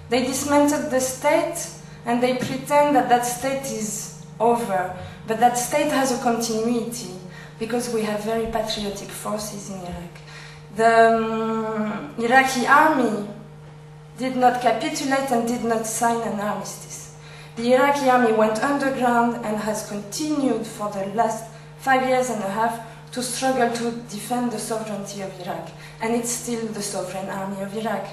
They dismantled the state and they pretend that that state is over, but that state has a continuity because we have very patriotic forces in Iraq. The Iraqi army did not capitulate and did not sign an armistice. The Iraqi army went underground and has continued for the last 5 years and a half to struggle to defend the sovereignty of Iraq. And it's still the sovereign army of Iraq.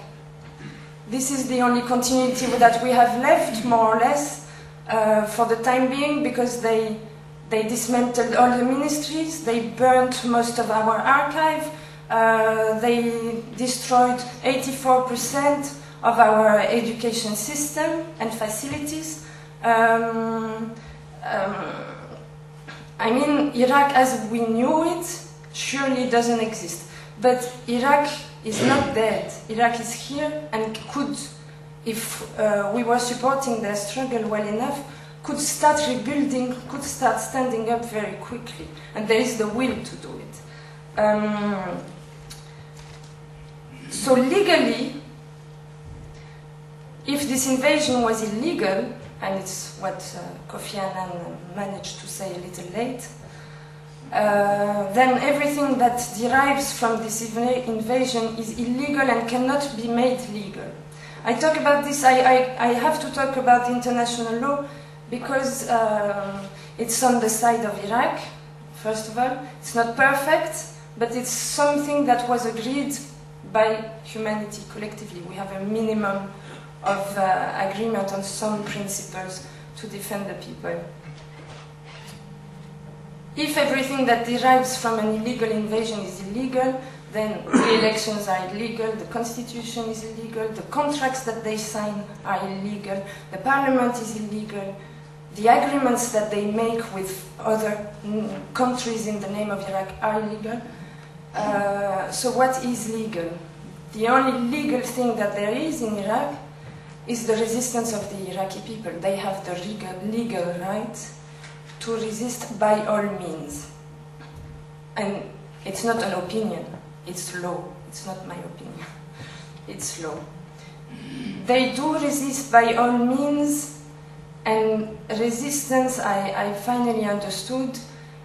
This is the only continuity that we have left, more or less, for the time being, because they dismantled all the ministries, they burnt most of our archive, they destroyed 84% of our education system and facilities. I mean, Iraq as we knew it surely doesn't exist. But Iraq is not dead. Iraq is here and could, if we were supporting their struggle well enough, could start rebuilding, could start standing up very quickly. And there is the will to do it. So legally, if this invasion was illegal, and it's what Kofi Annan managed to say a little late, then everything that derives from this invasion is illegal and cannot be made legal. I talk about this, I have to talk about international law because it's on the side of Iraq, first of all. It's not perfect, but it's something that was agreed by humanity collectively. We have a minimum of agreement on some principles to defend the people. If everything that derives from an illegal invasion is illegal, then the elections are illegal, the constitution is illegal, the contracts that they sign are illegal, the parliament is illegal, the agreements that they make with other countries in the name of Iraq are illegal. So what is legal? The only legal thing that there is in Iraq is the resistance of the Iraqi people. They have the legal right to resist by all means. And it's not an opinion, it's law. It's not my opinion, it's law. They do resist by all means, and resistance, I finally understood,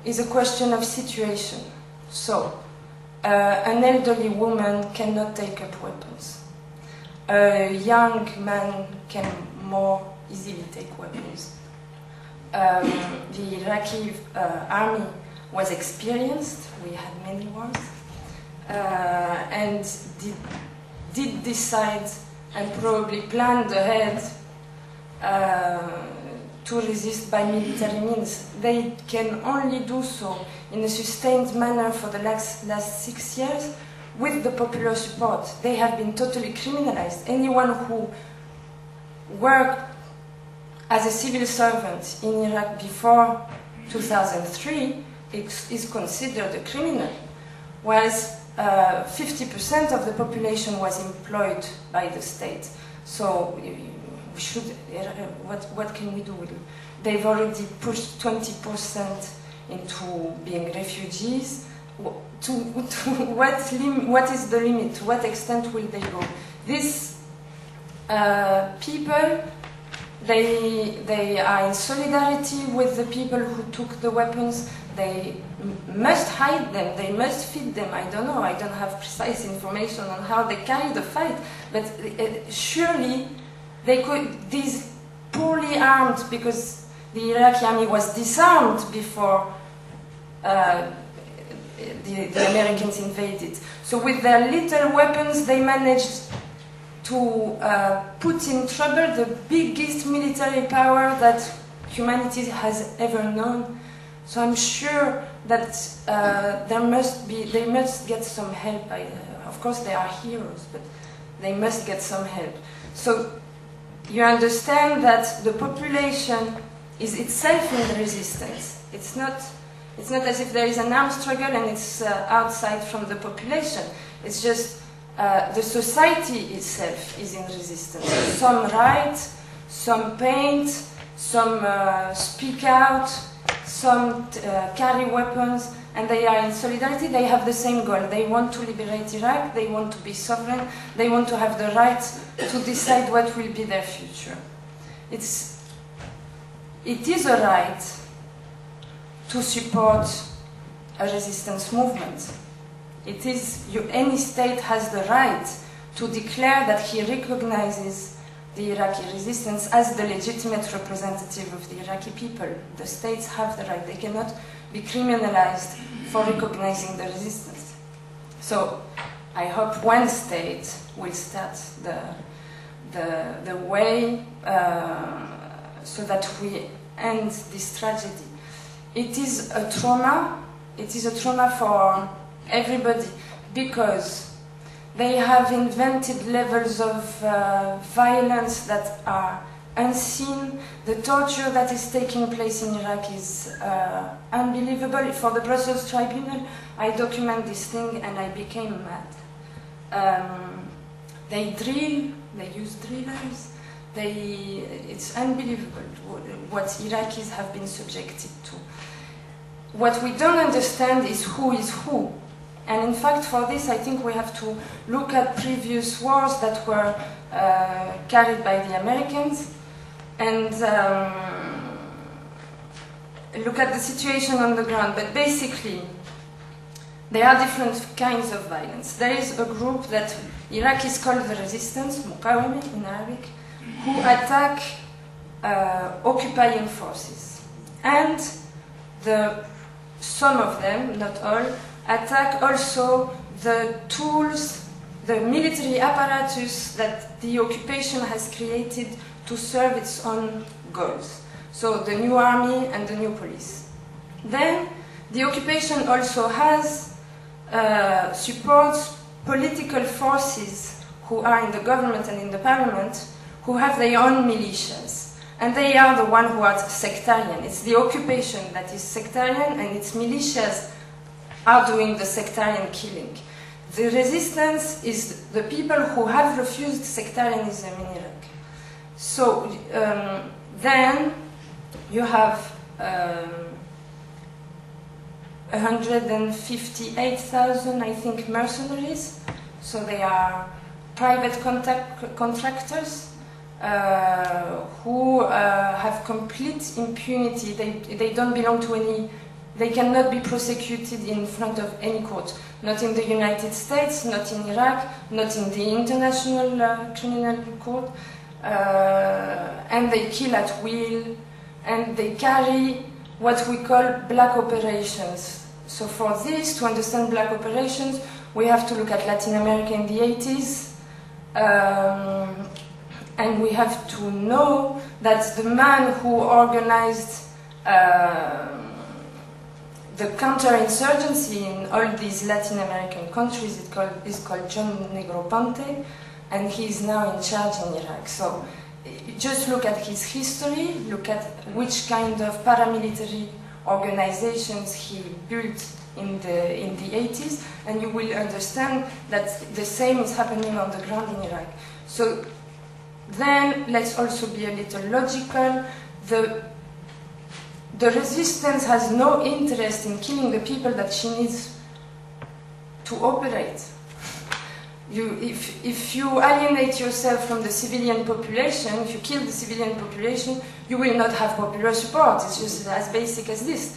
is a question of situation. So, an elderly woman cannot take up weapons. A young man can more easily take weapons. The Iraqi army was experienced, we had many wars, and did decide and probably planned ahead to resist by military means. They can only do so in a sustained manner for the last 6 years with the popular support. They have been totally criminalized. Anyone who worked as a civil servant in Iraq before 2003 is considered a criminal, whereas 50% of the population was employed by the state. So we should, what can we do with it? They've already pushed 20% into being refugees. What is the limit? To what extent will they go? These people, they are in solidarity with the people who took the weapons. They must hide them, they must feed them. I don't know, I don't have precise information on how they carry the fight, but surely they could, these poorly armed, because the Iraqi army was disarmed before the Americans invaded. So with their little weapons, they managed to put in trouble the biggest military power that humanity has ever known. So I'm sure that they must get some help. Of course, they are heroes, but they must get some help. So you understand that the population is itself in the resistance. It's not as if there is an armed struggle and it's outside from the population. It's just the society itself is in resistance. Some write, some paint, some speak out, some carry weapons. and they are in solidarity, they have the same goal. They want to liberate Iraq, they want to be sovereign, they want to have the right to decide what will be their future. It is a right to support a resistance movement. It is, any state has the right to declare that he recognizes the Iraqi resistance as the legitimate representative of the Iraqi people. The states have the right. They cannot be criminalized for recognizing the resistance. So I hope one state will start the way so that we end this tragedy. It is a trauma. It is a trauma for everybody because they have invented levels of violence that are unseen. The torture that is taking place in Iraq is unbelievable. For the Brussels Tribunal, I document this thing and I became mad. They drill, they use drillers. It's unbelievable what Iraqis have been subjected to. What we don't understand is who is who. And in fact, for this, I think we have to look at previous wars that were carried by the Americans and look at the situation on the ground. But basically, there are different kinds of violence. There is a group that Iraqis call the resistance, Muqawimi in Arabic, who attack occupying forces. And some of them, not all, attack also the tools, the military apparatus that the occupation has created to serve its own goals. So the new army and the new police. Then the occupation also has supports political forces who are in the government and in the parliament who have their own militias. And they are the ones who are sectarian. It's the occupation that is sectarian and its militias are doing the sectarian killing. The resistance is the people who have refused sectarianism in Iraq. So then you have 158,000, I think, mercenaries. So they are private contractors who have complete impunity. They don't belong to any. They cannot be prosecuted in front of any court. Not in the United States, not in Iraq, not in the International Criminal Court. And they kill at will, and they carry what we call black operations. So for this, to understand black operations, we have to look at Latin America in the 80s. And we have to know that the man who organized the counterinsurgency in all these Latin American countries is called John Negroponte, and he is now in charge in Iraq. So just look at his history, look at which kind of paramilitary organizations he built in the 80s, and you will understand that the same is happening on the ground in Iraq. So then let's also be a little logical. The resistance has no interest in killing the people that she needs to operate. If you alienate yourself from the civilian population, if you kill the civilian population, you will not have popular support. It's just as basic as this.